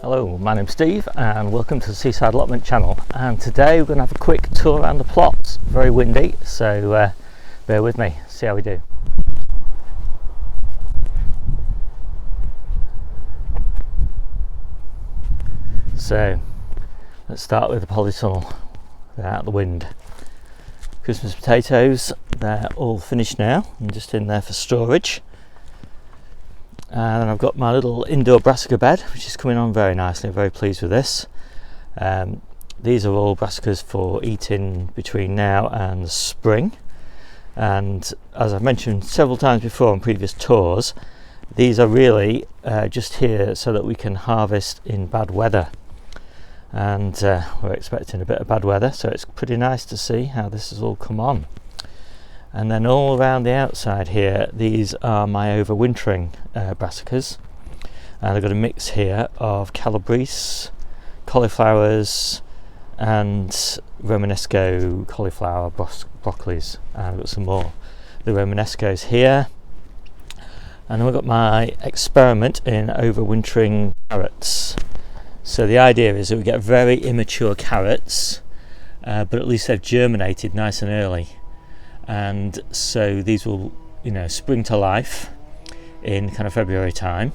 Hello, my name's Steve and welcome to the Seaside Allotment channel, and today we're going to have a quick tour around the plots. Very windy, so bear with me, see how we do. So let's start with the polytunnel. They're out of the wind. Christmas potatoes, they're all finished now and just in there for storage. And I've got my little indoor brassica bed, which is coming on very nicely. I'm very pleased with this. These are all brassicas for eating between now and the spring. And as I've mentioned several times before on previous tours, these are really just here so that we can harvest in bad weather. And we're expecting a bit of bad weather, so it's pretty nice to see how this has all come on. And then all around the outside here, these are my overwintering brassicas, and I've got a mix here of calabrese, cauliflowers and Romanesco cauliflower broccolis, and I've got some more the Romanescos here. And then we've got my experiment in overwintering carrots. So the idea is that we get very immature carrots, but at least they've germinated nice and early. And so these will, spring to life in kind of February time,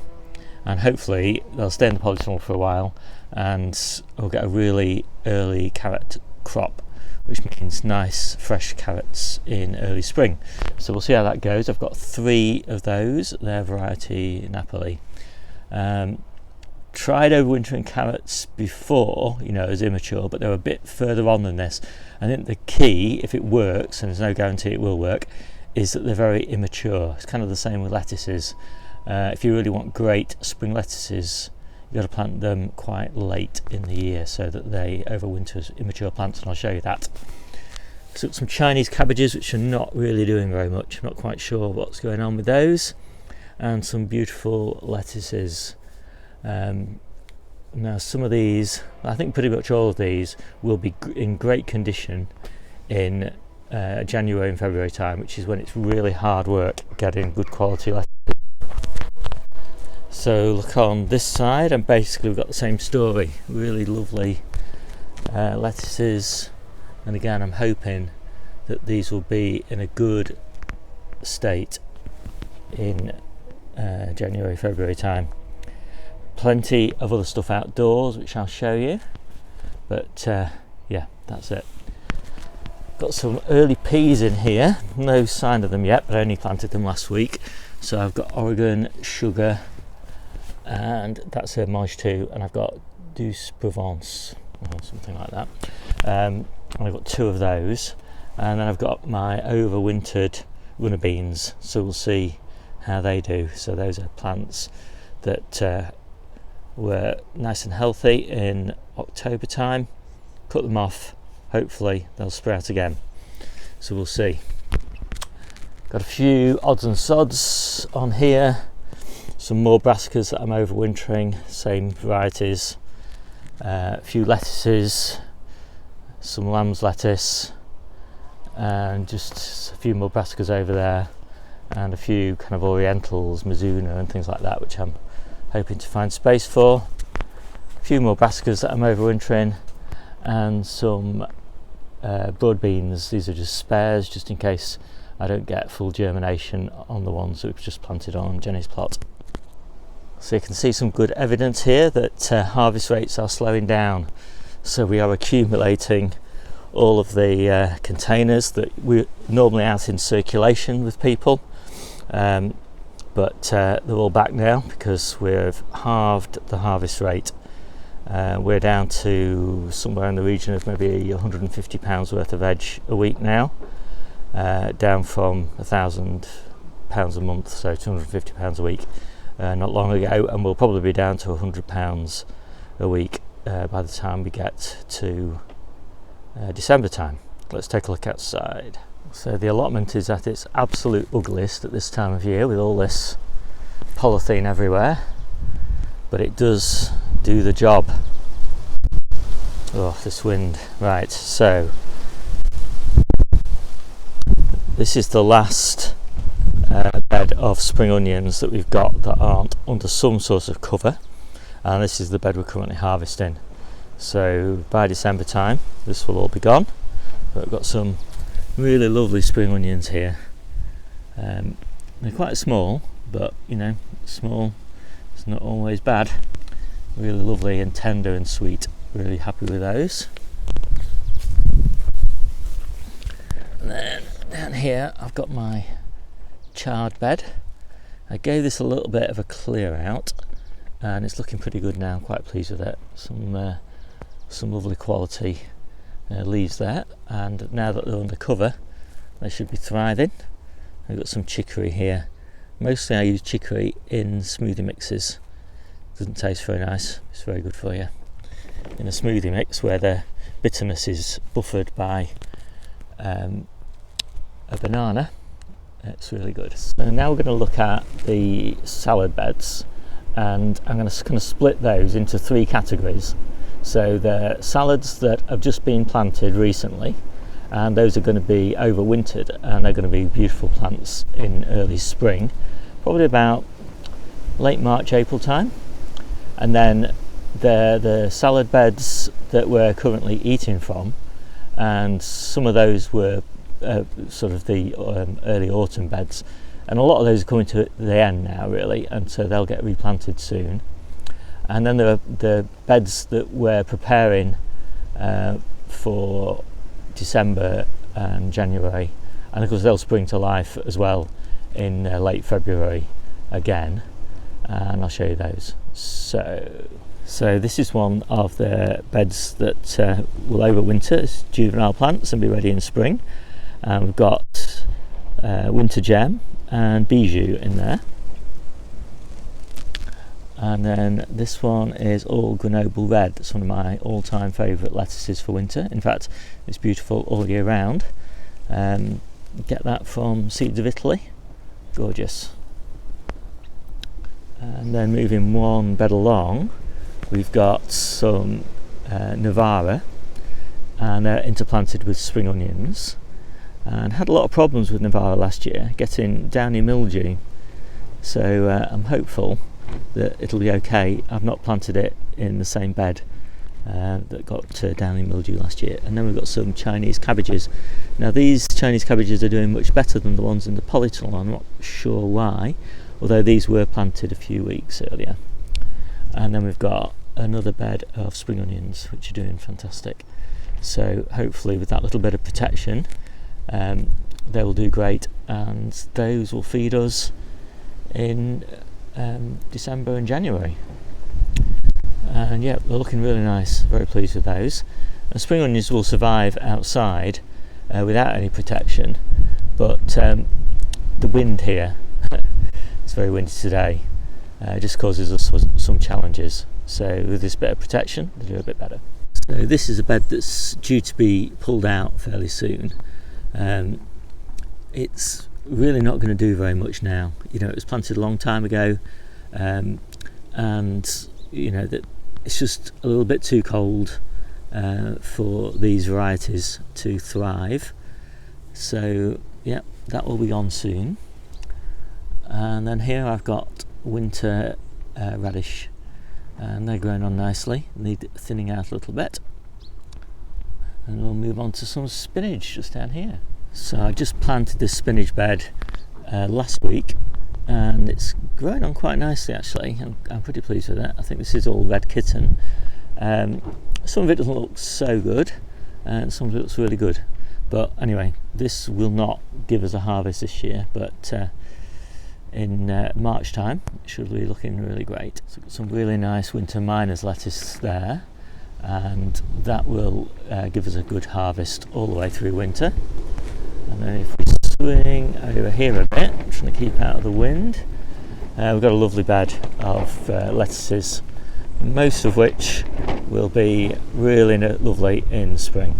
and hopefully they'll stay in the polytunnel for a while, and we'll get a really early carrot crop, which means nice fresh carrots in early spring. So we'll see how that goes. I've got 3 of those. They're variety Napoli. Tried overwintering carrots before, as immature, but they're a bit further on than this. I think the key, if it works, and there's no guarantee it will work, is that they're very immature. It's kind of the same with lettuces. If you really want great spring lettuces, you've got to plant them quite late in the year so that they overwinter as immature plants, and I'll show you that. So some Chinese cabbages, which are not really doing very much. I'm not quite sure what's going on with those. And some beautiful lettuces. Now some of these, I think pretty much all of these, will be in great condition in January and February time, which is when it's really hard work getting good quality lettuce. So look on this side, and basically we've got the same story. Really lovely lettuces, and again I'm hoping that these will be in a good state in January, February time. Plenty of other stuff outdoors, which I'll show you, but yeah, that's it. Got some early peas in here, no sign of them yet, but I only planted them last week. So I've got Oregon Sugar, and that's a mange too, and I've got Douce Provence, or something like that. And I've got 2 of those, and then I've got my overwintered runner beans, so we'll see how they do. So those are plants that were nice and healthy in October time. Cut them off, hopefully they'll sprout again, so we'll see. Got a few odds and sods on here, some more brassicas that I'm overwintering, same varieties, a few lettuces, some lamb's lettuce, and just a few more brassicas over there, and a few kind of orientals, Mizuna and things like that, which I'm hoping to find space for. A few more brassicas that I'm overwintering, and some broad beans. These are just spares, just in case I don't get full germination on the ones that we've just planted on Jennie's plot. So you can see some good evidence here that harvest rates are slowing down. So we are accumulating all of the containers that we're normally out in circulation with people. But they're all back now because we've halved the harvest rate. We're down to somewhere in the region of maybe £150 worth of veg a week now, down from £1,000 a month, so £250 a week not long ago, and we'll probably be down to £100 a week by the time we get to December time. Let's take a look outside. So the allotment is at its absolute ugliest at this time of year, with all this polythene everywhere, but it does do the job. Oh, this wind. Right, so this is the last bed of spring onions that we've got that aren't under some sort of cover, and this is the bed we're currently harvesting. So by December time this will all be gone. But we've got some really lovely spring onions here. They're quite small, but you know, small is not always bad. Really lovely and tender and sweet. Really happy with those. And then down here I've got my chard bed. I gave this a little bit of a clear out and it's looking pretty good now. I'm quite pleased with it. Some lovely quality leaves there, and now that they're under cover they should be thriving. I've got some chicory here. Mostly I use chicory in smoothie mixes. Doesn't taste very nice, it's very good for you in a smoothie mix where the bitterness is buffered by a banana. It's really good. So now we're going to look at the salad beds, and I'm going to kind of split those into three categories. So the salads that have just been planted recently, and those are going to be overwintered, and they're going to be beautiful plants in early spring, probably about late March, April time. And then the salad beds that we're currently eating from, and some of those were sort of the early autumn beds, and a lot of those are coming to the end now really, and so they'll get replanted soon. And then there are the beds that we're preparing for December and January, and of course they'll spring to life as well in late February again, and I'll show you those. So this is one of the beds that will overwinter as juvenile plants and be ready in spring. We've got winter gem and bijou in there. And then this one is all Grenoble red. It's one of my all-time favourite lettuces for winter. In fact, it's beautiful all year round. Get that from Seeds of Italy. Gorgeous. And then moving one bed along, we've got some Novara, and they're interplanted with spring onions. And had a lot of problems with Novara last year, getting downy mildew. So I'm hopeful that it'll be okay. I've not planted it in the same bed that got downy mildew last year. And then we've got some Chinese cabbages. Now these Chinese cabbages are doing much better than the ones in the polytunnel. I'm not sure why, although these were planted a few weeks earlier. And then we've got another bed of spring onions which are doing fantastic. So hopefully with that little bit of protection they will do great, and those will feed us in December and January. And yeah, they're looking really nice. Very pleased with those. And spring onions will survive outside without any protection, but the wind here it's very windy today, just causes us some challenges. So with this bit of protection they do a bit better. So this is a bed that's due to be pulled out fairly soon. It's really not going to do very much now. You know, it was planted a long time ago, and you know that it's just a little bit too cold for these varieties to thrive. So yeah, that will be gone soon. And then here I've got winter radish, and they're growing on nicely. Need thinning out a little bit. And we'll move on to some spinach just down here. So I just planted this spinach bed last week, and it's growing on quite nicely actually. I'm pretty pleased with it. I think this is all red kitten. Some of it doesn't look so good, and some of it looks really good. But anyway, this will not give us a harvest this year, but in March time it should be looking really great. So got some really nice winter miners lettuce there, and that will give us a good harvest all the way through winter. And then if we swing over here a bit, I'm trying to keep out of the wind, we've got a lovely bed of lettuces, most of which will be really lovely in spring.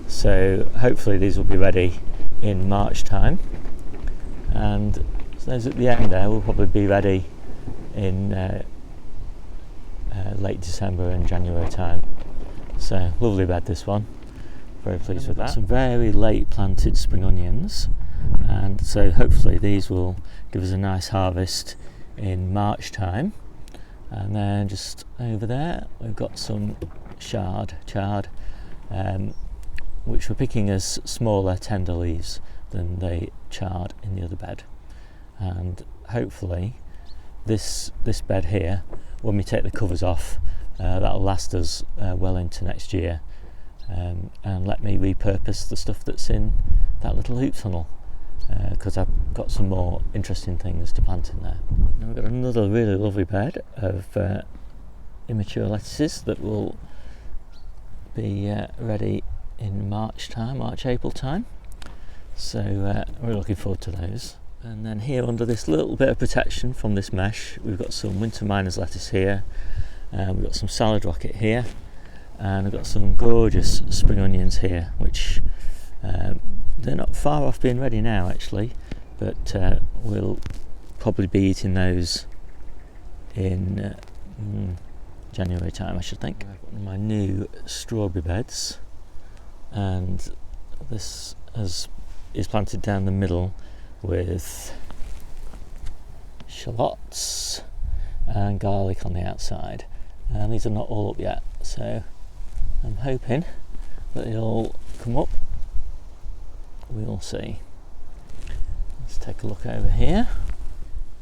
So hopefully these will be ready in March time, and those at the end there will probably be ready in late December and January time. So lovely bed this one. Very pleased with that. Some very late planted spring onions, and so hopefully these will give us a nice harvest in March time. And then just over there we've got some chard, which we're picking as smaller tender leaves than the chard in the other bed. And hopefully this bed here, when we take the covers off, that'll last us well into next year, and let me repurpose the stuff that's in that little hoop tunnel, because I've got some more interesting things to plant in there. Now we've got another really lovely bed of immature lettuces that will be ready in March, April time, so we're looking forward to those. And then here, under this little bit of protection from this mesh, we've got some winter miner's lettuce here, we've got some salad rocket here, and I've got some gorgeous spring onions here, which they're not far off being ready now actually, but we'll probably be eating those in January time, I should think. I've got my new strawberry beds, and this is planted down the middle with shallots and garlic on the outside, and these are not all up yet, so I'm hoping that it'll come up. We'll see. Let's take a look over here.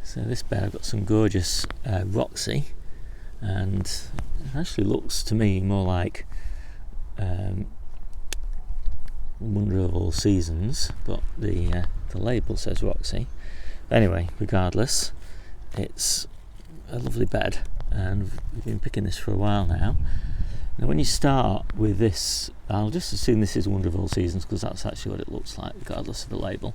So this bed, I've got some gorgeous Roxy, and it actually looks to me more like Wonder of All Seasons, but the label says Roxy. Anyway, regardless, it's a lovely bed, and we've been picking this for a while now. Now when you start with this, I'll just assume this is Wonder of All Seasons because that's actually what it looks like regardless of the label.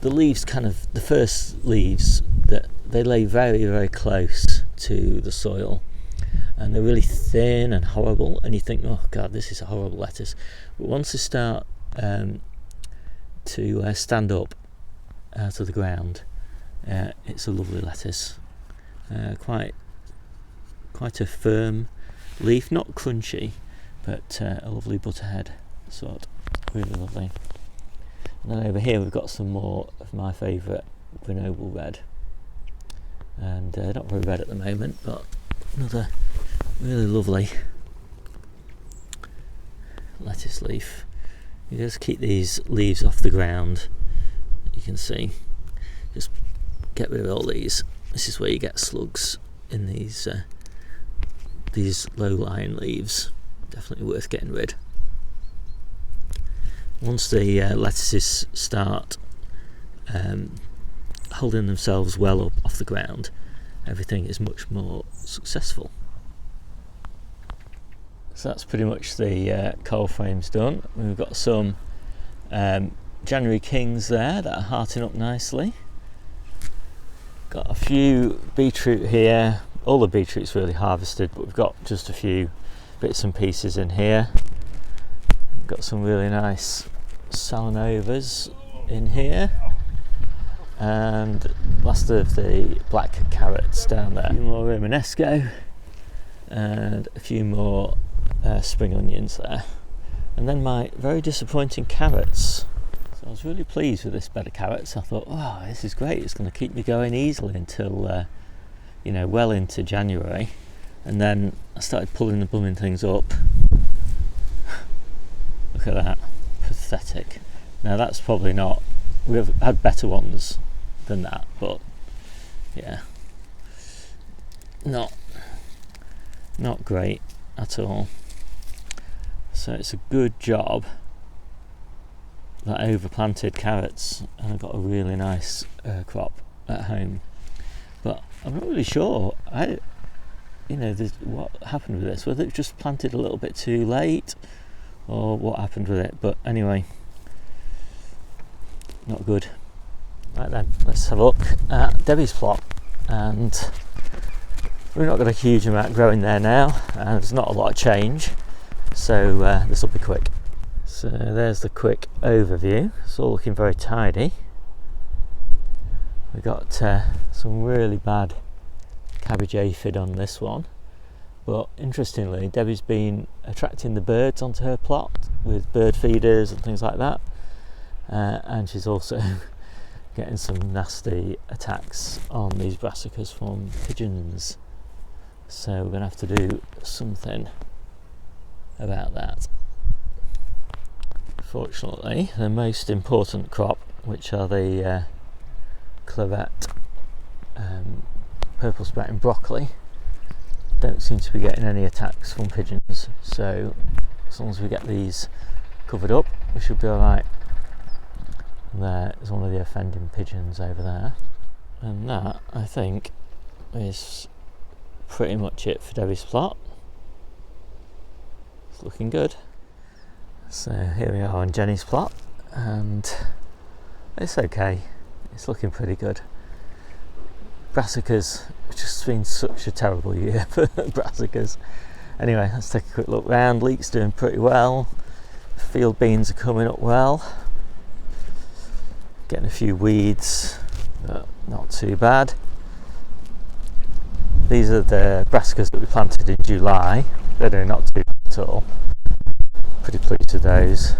The leaves, the first leaves, that they lay very, very close to the soil, and they're really thin and horrible, and you think, oh god, this is a horrible lettuce. But once they start to stand up out of the ground, it's a lovely lettuce. Quite a firm leaf, not crunchy, but a lovely butterhead sort, really lovely. And then over here we've got some more of my favourite Grenoble red, and not very red at the moment, but another really lovely lettuce leaf. You just keep these leaves off the ground, you can see, just get rid of all these. This is where you get slugs in these low-lying leaves. Definitely worth getting rid. Once the lettuces start holding themselves well up off the ground, everything is much more successful. So that's pretty much the coal frames done. We've got some January Kings there that are hearting up nicely. Got a few beetroot here. All the beetroot's really harvested, but we've got just a few bits and pieces in here. We've got some really nice salanovas in here, and last of the black carrots down there. A few more romanesco and a few more spring onions there, and then my very disappointing carrots. So I was really pleased with this bed of carrots. I thought, wow, this is great, it's going to keep me going easily until well into January. And then I started pulling the blooming things up. Look at that, pathetic. Now that's probably not, we've had better ones than that, but yeah, not great at all. So it's a good job that I overplanted carrots and I got a really nice crop at home. But I'm not really sure what happened with this, whether it just planted a little bit too late or what happened with it. But anyway, not good. Right then, let's have a look at Debbie's plot, and we've not got a huge amount growing there now, and there's not a lot of change, so this will be quick. So there's the quick overview. It's all looking very tidy. We got some really bad cabbage aphid on this one, but interestingly Debbie's been attracting the birds onto her plot with bird feeders and things like that, and she's also getting some nasty attacks on these brassicas from pigeons. So we're going to have to do something about that. Fortunately, the most important crop, which are the clevette, purple sprouting broccoli, don't seem to be getting any attacks from pigeons. So as long as we get these covered up, we should be alright. There's one of the offending pigeons over there. And that, I think, is pretty much it for Debbie's plot. It's looking good. So here we are on Jennie's plot, and it's okay. It's looking pretty good. Brassicas, it's just been such a terrible year for brassicas. Anyway, let's take a quick look round. Leek's doing pretty well. Field beans are coming up well. Getting a few weeds, but not too bad. These are the brassicas that we planted in July. They're doing not too bad at all. Pretty pleased with those.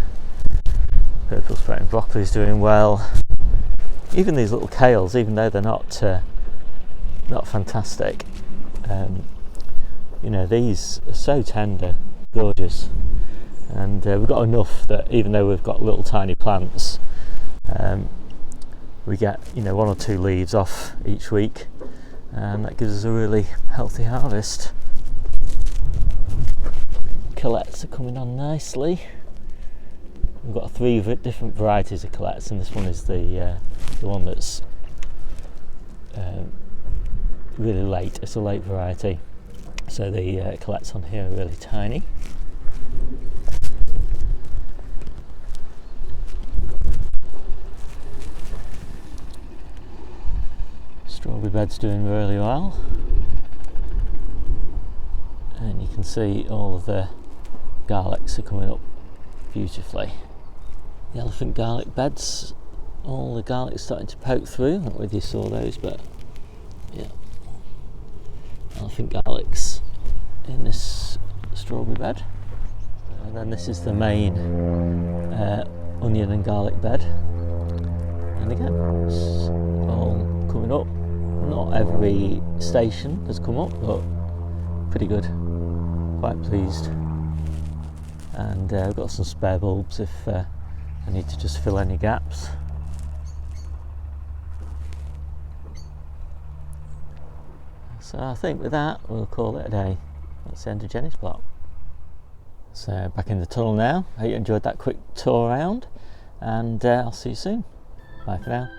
Purple sprouting broccoli is doing well. Even these little kales, even though they're not fantastic, you know, these are so tender, gorgeous, and we've got enough that even though we've got little tiny plants, we get, you know, 1 or 2 leaves off each week, and that gives us a really healthy harvest. Colettes are coming on nicely. We've got 3 different varieties of colettes, and this one is the one that's really late. It's a late variety, so the colettes on here are really tiny. Strawberry bed's doing really well, and you can see all of the garlics are coming up beautifully. The elephant garlic beds, all the garlic's starting to poke through. I don't know whether you saw those, but yeah, elephant garlics in this strawberry bed. And then this is the main onion and garlic bed, and again, it's all coming up. Not every station has come up, but pretty good. Quite pleased. And I've got some spare bulbs if I need to just fill any gaps. So I think with that we'll call it a day. That's the end of Jennie's plot. So back in the tunnel now. I hope you enjoyed that quick tour around, and I'll see you soon. Bye for now.